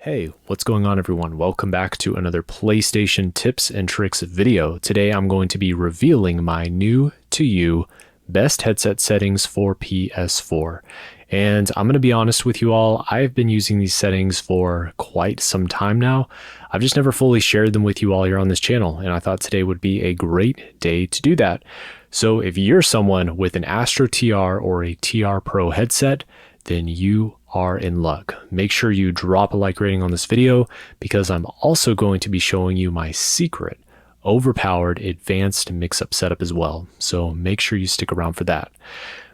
Hey, what's going on everyone? Welcome back to another PlayStation tips and tricks video. Today I'm going to be revealing my new to you best headset settings for PS4. And I'm going to be honest with you all, I've been using these settings for quite some time now. I've just never fully shared them with you all here on this channel, and I thought today would be a great day to do that. So if you're someone with an ASTRO TR or a TR Pro headset, then you are in luck. Make sure you drop a like rating on this video because I'm also going to be showing you my secret overpowered advanced mix-up setup as well. So make sure you stick around for that.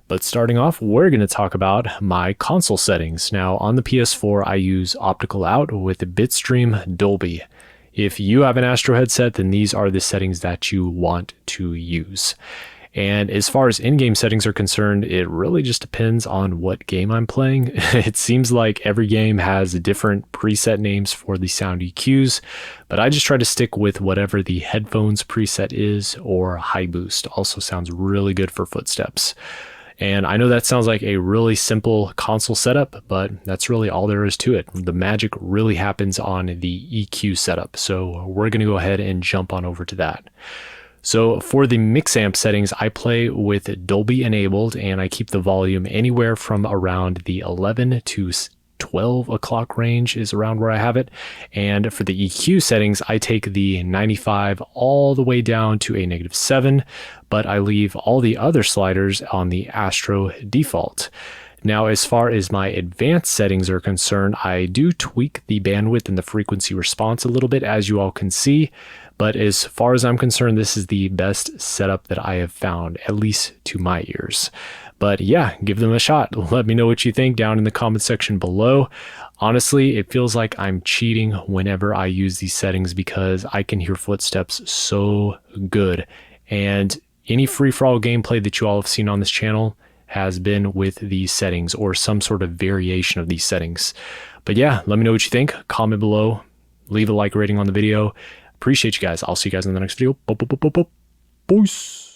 But starting off, we're going to talk about my console settings. Now on the PS4, I use optical out with Bitstream Dolby. If you have an ASTRO headset, then these are the settings that you want to use. And as far as in-game settings are concerned, it really just depends on what game I'm playing. It seems like every game has different preset names for the sound EQs, but I just try to stick with whatever the headphones preset is, or high boost also sounds really good for footsteps. And I know that sounds like a really simple console setup, but that's really all there is to it. The magic really happens on the EQ setup. So we're going to go ahead and jump on over to that. So for the Mixamp settings, I play with Dolby enabled and I keep the volume anywhere from around the 11 to 12 o'clock range is around where I have it. And for the EQ settings, I take the 95 all the way down to a -7, but I leave all the other sliders on the ASTRO default. Now, as far as my advanced settings are concerned, I do tweak the bandwidth and the frequency response a little bit, as you all can see. But as far as I'm concerned, this is the best setup that I have found, at least to my ears. But yeah, give them a shot. Let me know what you think down in the comment section below. Honestly, it feels like I'm cheating whenever I use these settings because I can hear footsteps so good. And any free-for-all gameplay that you all have seen on this channel has been with these settings or some sort of variation of these settings. But yeah, let me know what you think. Comment below, leave a like rating on the video. Appreciate you guys. I'll see you guys in the next video. Peace.